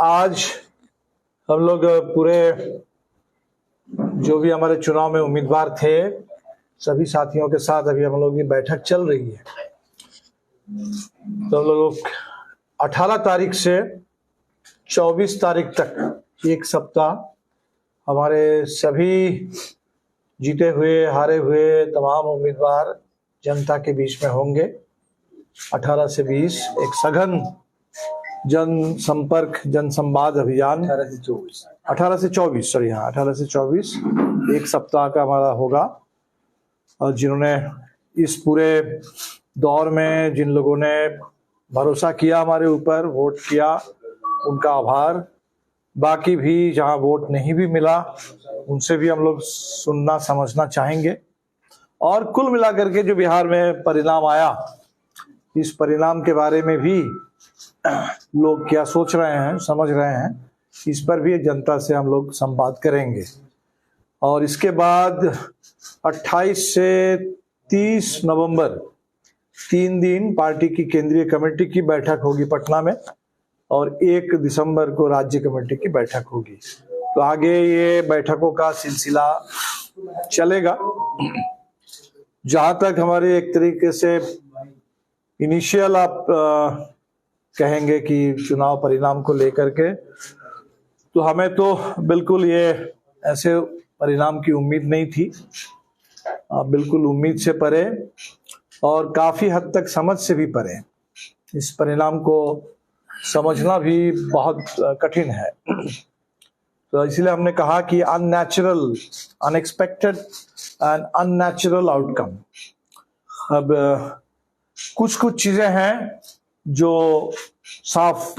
आज हम लोग पूरे जो भी हमारे चुनाव में उम्मीदवार थे सभी साथियों के साथ अभी हम लोग की बैठक चल रही है। तो हम लोग 18 तारीख से 24 तारीख तक एक सप्ताह हमारे सभी जीते हुए हारे हुए तमाम उम्मीदवार जनता के बीच में होंगे। 18 से 20 एक सघन जन संपर्क जन संवाद अभियान 18 से 24 एक सप्ताह का हमारा होगा। और जिन्होंने इस पूरे दौर में जिन लोगों ने भरोसा किया हमारे ऊपर, वोट किया, उनका आभार। बाकी भी जहां वोट नहीं भी मिला उनसे भी हम लोग सुनना समझना चाहेंगे। और कुल मिलाकर के जो बिहार में परिणाम आया, इस परिणाम के बारे में भी लोग क्या सोच रहे हैं, समझ रहे हैं, इस पर भी जनता से हम लोग संवाद करेंगे। और इसके बाद 28 से 30 नवंबर 3 दिन पार्टी की केंद्रीय कमेटी की बैठक होगी पटना में, और 1 दिसंबर को राज्य कमेटी की बैठक होगी। तो आगे ये बैठकों का सिलसिला चलेगा। जहां तक हमारे एक तरीके से इनिशियल आप कहेंगे कि चुनाव परिणाम को लेकर के, तो हमें तो बिल्कुल ये ऐसे परिणाम की उम्मीद नहीं थी, बिल्कुल उम्मीद से परे और काफी हद तक समझ से भी परे। इस परिणाम को समझना भी बहुत कठिन है। तो इसलिए हमने कहा कि unnatural, unexpected and unnatural outcome. अब कुछ चीजें हैं जो साफ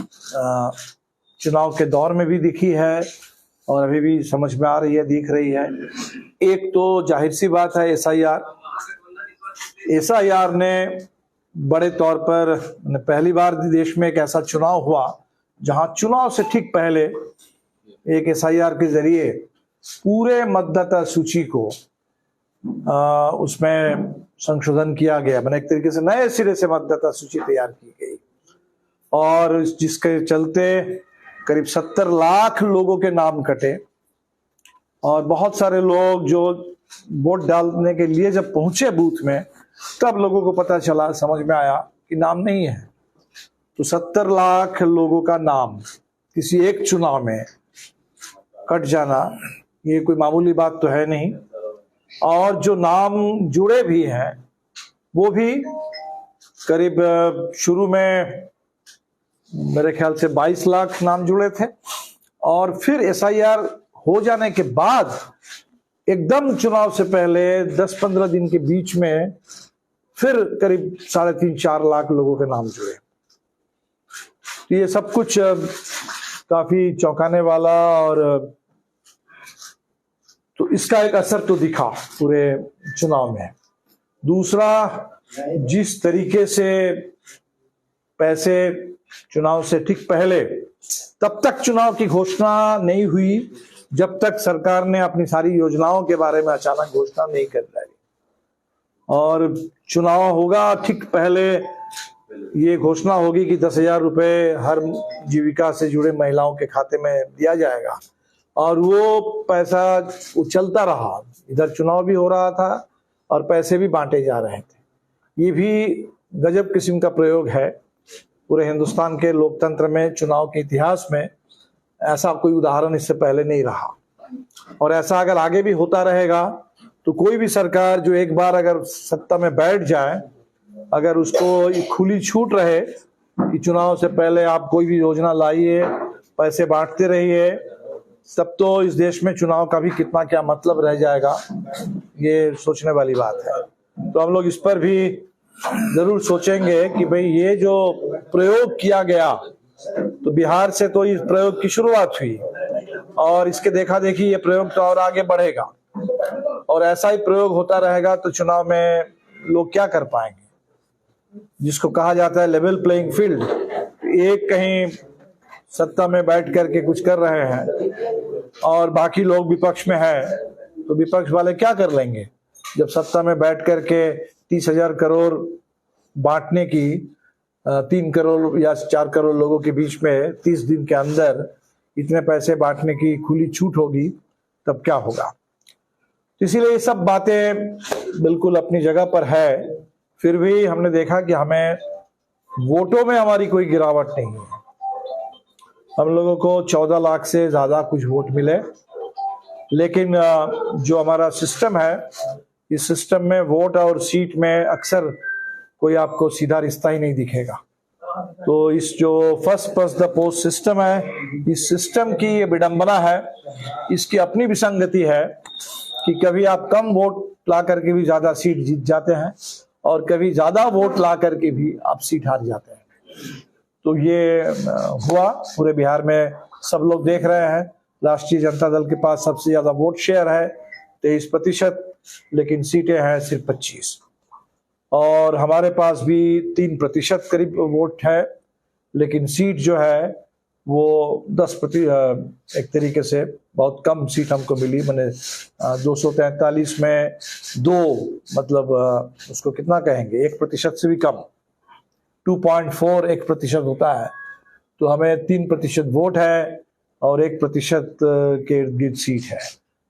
चुनाव के दौर में भी दिखी है और अभी भी समझ में आ रही है, दिख रही है। एक तो जाहिर सी बात है एसआईआर ने बड़े तौर पर पहली बार देश में एक ऐसा चुनाव हुआ जहां चुनाव से ठीक पहले एक एसआईआर के जरिए पूरे मतदाता सूची को उसमें संशोधन किया गया। मैंने एक तरीके से नए सिरे से मतदाता सूची तैयार की गई, और जिसके चलते करीब 70 लाख लोगों के नाम कटे। और बहुत सारे लोग जो वोट डालने के लिए जब पहुंचे बूथ में, तब लोगों को पता चला, समझ में आया कि नाम नहीं है। तो 70 लाख लोगों का नाम किसी एक चुनाव में कट जाना, ये कोई मामूली बात तो है नहीं। और जो नाम जुड़े भी हैं वो भी करीब शुरू में मेरे ख्याल से 22 लाख नाम जुड़े थे, और फिर एसआईआर हो जाने के बाद एकदम चुनाव से पहले 10-15 दिन के बीच में फिर करीब 3.5-4 लाख लोगों के नाम जुड़े। तो ये सब कुछ काफी चौंकाने वाला, और तो इसका एक असर तो दिखा पूरे चुनाव में। दूसरा, जिस तरीके से पैसे चुनाव से ठीक पहले, तब तक चुनाव की घोषणा नहीं हुई जब तक सरकार ने अपनी सारी योजनाओं के बारे में अचानक घोषणा नहीं कर दी। और चुनाव होगा ठीक पहले ये घोषणा होगी कि 10,000 रुपए हर जीविका से जुड़े महिलाओं के खाते में दिया जाएगा, और वो पैसा उछलता रहा। इधर चुनाव भी हो रहा था और पैसे भी बांटे जा रहे थे। ये भी गजब किस्म का प्रयोग है। पूरे हिंदुस्तान के लोकतंत्र में, चुनाव के इतिहास में ऐसा कोई उदाहरण इससे पहले नहीं रहा। और ऐसा अगर आगे भी होता रहेगा तो कोई भी सरकार जो एक बार अगर सत्ता में बैठ जाए, अगर उसको खुली छूट रहे कि चुनाव से पहले आप कोई भी योजना लाइए, पैसे बांटते रहिए, तब तो इस देश में चुनाव का भी कितना क्या मतलब रह जाएगा, ये सोचने वाली बात है। तो हम लोग इस पर भी जरूर सोचेंगे कि भाई ये जो प्रयोग किया गया, तो बिहार से तो इस प्रयोग की शुरुआत हुई, और इसके देखा देखी ये प्रयोग तो और आगे बढ़ेगा, और ऐसा ही प्रयोग होता रहेगा तो चुनाव में लोग क्या कर पाएंगे। जिसको कहा जाता है लेवल प्लेइंग फील्ड, एक कहीं सत्ता में बैठ करके कुछ कर रहे हैं और बाकी लोग विपक्ष में हैं, तो विपक्ष वाले क्या कर लेंगे जब सत्ता में बैठ करके 30,000 करोड़ बांटने की 3 करोड़ या 4 करोड़ लोगों के बीच में 30 दिन के अंदर इतने पैसे बांटने की खुली छूट होगी, तब क्या होगा। तो इसीलिए ये सब बातें बिल्कुल अपनी जगह पर है। फिर भी हमने देखा कि हमें वोटों में हमारी कोई गिरावट नहीं है। हम लोगों को 14 लाख से ज्यादा कुछ वोट मिले, लेकिन जो हमारा सिस्टम है, इस सिस्टम में वोट और सीट में अक्सर कोई आपको सीधा रिश्ता ही नहीं दिखेगा। तो इस जो first past the post system है, इस सिस्टम की ये विडंबना है, इसकी अपनी विसंगति है कि कभी आप कम वोट ला करके भी ज्यादा सीट जीत जाते हैं और कभी ज्यादा वोट ला करके भी आप सीट हार जाते हैं। तो ये हुआ पूरे बिहार में, सब लोग देख रहे हैं। राष्ट्रीय जनता दल के पास सबसे ज्यादा वोट शेयर है 23%, लेकिन सीटें हैं सिर्फ 25, और हमारे पास भी 3% करीब वोट है, लेकिन सीट जो है वो 10%, एक तरीके से बहुत कम सीट हमको मिली। मैंने 243 में 2, मतलब उसको कितना कहेंगे, 1% से भी कम, 2.4 1% होता है। तो हमें 3% वोट है और 1% के इर्द गिर्द सीट है।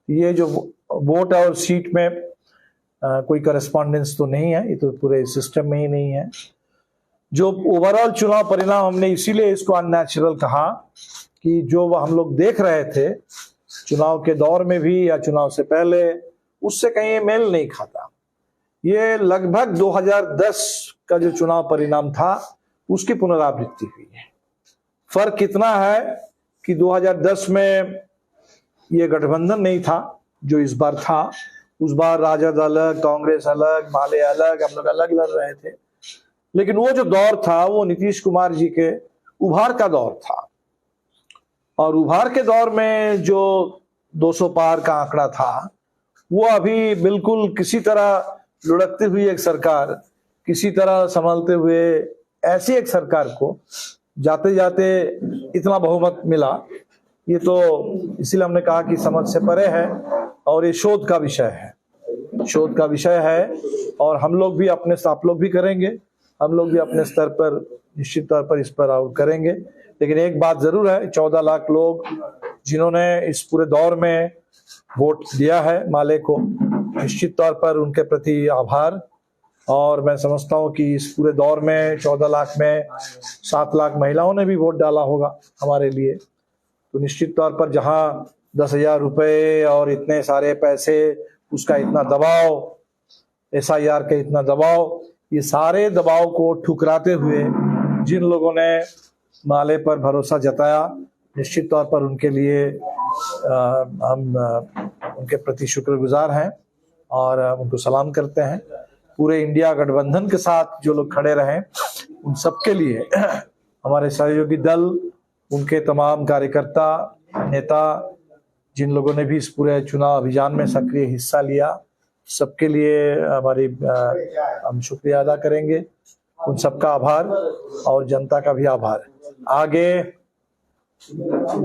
ये जो वोट और सीट में कोई करस्पॉन्डेंस तो नहीं है, ये तो पूरे सिस्टम में ही नहीं है। जो ओवरऑल चुनाव परिणाम, हमने इसीलिए इसको अननेचुरल कहा कि जो हम लोग देख रहे थे चुनाव के दौर में भी या चुनाव से पहले, उससे कहीं मेल नहीं खाता। ये लगभग 2010 का जो चुनाव परिणाम था उसकी पुनरावृत्ति हुई है। फर्क कितना है कि 2010 में ये गठबंधन नहीं था जो इस बार था। उस बार राजद अलग, कांग्रेस अलग, माले अलग, हम लोग अलग लड़ रहे थे। लेकिन वो जो दौर था वो नीतीश कुमार जी के उभार का दौर था, और उभार के दौर में जो 200 पार का आंकड़ा था, वो अभी बिल्कुल किसी तरह लुढ़कती हुई एक सरकार, किसी तरह संभलते हुए ऐसी एक सरकार को जाते जाते इतना बहुमत मिला, ये तो इसीलिए हमने कहा कि समझ से परे है और ये शोध का विषय है, शोध का विषय है। और हम लोग भी अपने, आप लोग भी करेंगे, हम लोग भी अपने स्तर पर निश्चित तौर पर इस पर और करेंगे। लेकिन एक बात जरूर है, 14 लाख लोग जिन्होंने इस पूरे दौर में वोट दिया है माले को, निश्चित तौर पर उनके प्रति आभार। और मैं समझता हूं कि इस पूरे दौर में 14 लाख में 7 लाख महिलाओं ने भी वोट डाला होगा हमारे लिए। तो निश्चित तौर पर जहां 10,000 रुपए और इतने सारे पैसे, उसका इतना दबाव, SIR का इतना दबाव, ये सारे दबाव को ठुकराते हुए जिन लोगों ने माले पर भरोसा जताया, निश्चित तौर पर उनके लिए हम उनके प्रति शुक्रगुजार हैं और उनको सलाम करते हैं। पूरे इंडिया गठबंधन के साथ जो लोग खड़े रहे, उन सबके लिए हमारे सहयोगी दल, उनके तमाम कार्यकर्ता, नेता, जिन लोगों ने भी इस पूरे चुनाव अभियान में सक्रिय हिस्सा लिया, सबके लिए हम शुक्रिया अदा करेंगे। उन सबका आभार और जनता का भी आभार। आगे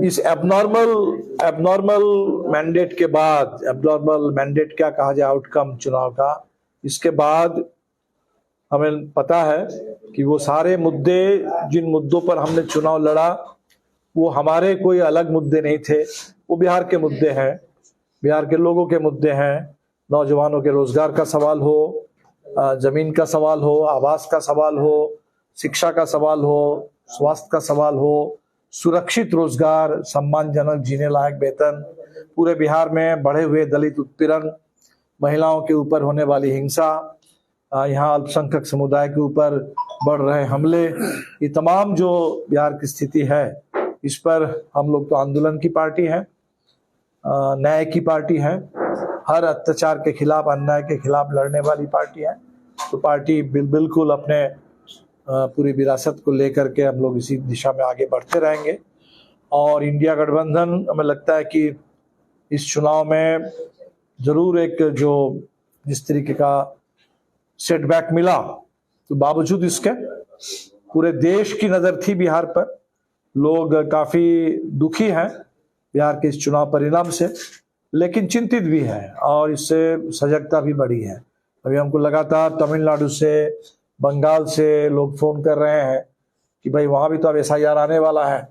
इस एबनॉर्मल मैंडेट के बाद, एबनॉर्मल मैंडेट क्या कहा जाए, आउटकम चुनाव का, इसके बाद हमें पता है कि वो सारे मुद्दे, जिन मुद्दों पर हमने चुनाव लड़ा, वो हमारे कोई अलग मुद्दे नहीं थे, वो बिहार के मुद्दे हैं, बिहार के लोगों के मुद्दे हैं। नौजवानों के रोजगार का सवाल हो, जमीन का सवाल हो, आवास का सवाल हो, शिक्षा का सवाल हो, स्वास्थ्य का सवाल हो, सुरक्षित रोजगार, सम्मानजनक जीने लायक वेतन, पूरे बिहार में बढ़े हुए दलित उत्पीड़न, महिलाओं के ऊपर होने वाली हिंसा, यहाँ अल्पसंख्यक समुदाय के ऊपर बढ़ रहे हमले, ये तमाम जो बिहार की स्थिति है, इस पर हम लोग तो आंदोलन की पार्टी है, न्याय की पार्टी है, हर अत्याचार के खिलाफ, अन्याय के खिलाफ लड़ने वाली पार्टी है। तो पार्टी बिल्कुल अपने पूरी विरासत को लेकर के हम लोग इसी दिशा में आगे बढ़ते रहेंगे। और इंडिया गठबंधन, हमें लगता है कि इस चुनाव में जरूर एक जो जिस तरीके का सेटबैक मिला, तो बावजूद इसके पूरे देश की नजर थी बिहार पर, लोग काफी दुखी हैं बिहार के इस चुनाव परिणाम से, लेकिन चिंतित भी है और इससे सजगता भी बढ़ी है। अभी हमको लगातार तमिलनाडु से, बंगाल से लोग फोन कर रहे हैं कि भाई वहां भी तो अब SIR आने वाला है,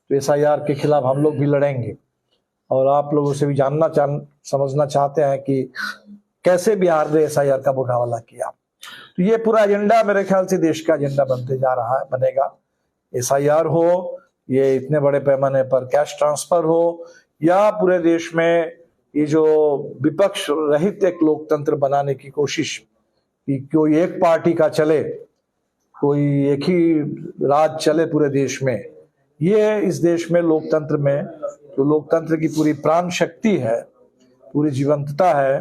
तो SIR के खिलाफ हम लोग भी लड़ेंगे। और आप लोगों से भी समझना चाहते हैं कि कैसे बिहार ने SIR का मुकाबला किया। तो ये पूरा एजेंडा मेरे ख्याल से देश का एजेंडा बनते जा रहा है, बनेगा। SIR हो, ये इतने बड़े पैमाने पर कैश ट्रांसफर हो, या पूरे देश में ये जो विपक्ष रहित एक लोकतंत्र बनाने की कोशिश कि कोई एक पार्टी का चले, कोई एक ही राज चले पूरे देश में, ये इस देश में लोकतंत्र में जो लोकतंत्र की पूरी प्राण शक्ति है, पूरी जीवंतता है,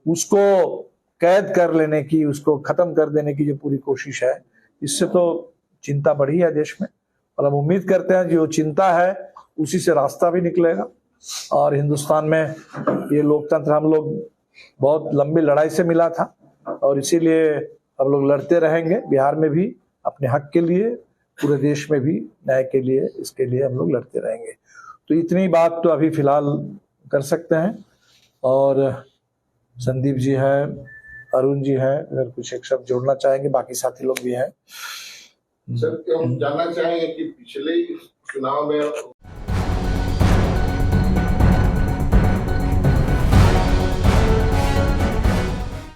उसको कैद कर लेने की, उसको खत्म कर देने की जो पूरी कोशिश है, इससे तो चिंता बढ़ी है देश में। और हम उम्मीद करते हैं जो चिंता है उसी से रास्ता भी निकलेगा। और हिंदुस्तान में ये लोकतंत्र हम लोग बहुत लंबी लड़ाई से मिला था, और इसीलिए हम लोग लड़ते रहेंगे, बिहार में भी अपने हक के लिए, पूरे देश में भी न्याय के लिए, इसके लिए हम लोग लड़ते रहेंगे। तो इतनी बात तो अभी फिलहाल कर सकते हैं। और संदीप जी हैं, अरुण जी हैं, अगर कुछ एक शब्द जोड़ना चाहेंगे, बाकी साथी लोग भी हैं। सर, हम जानना चाहेंगे कि पिछले चुनाव में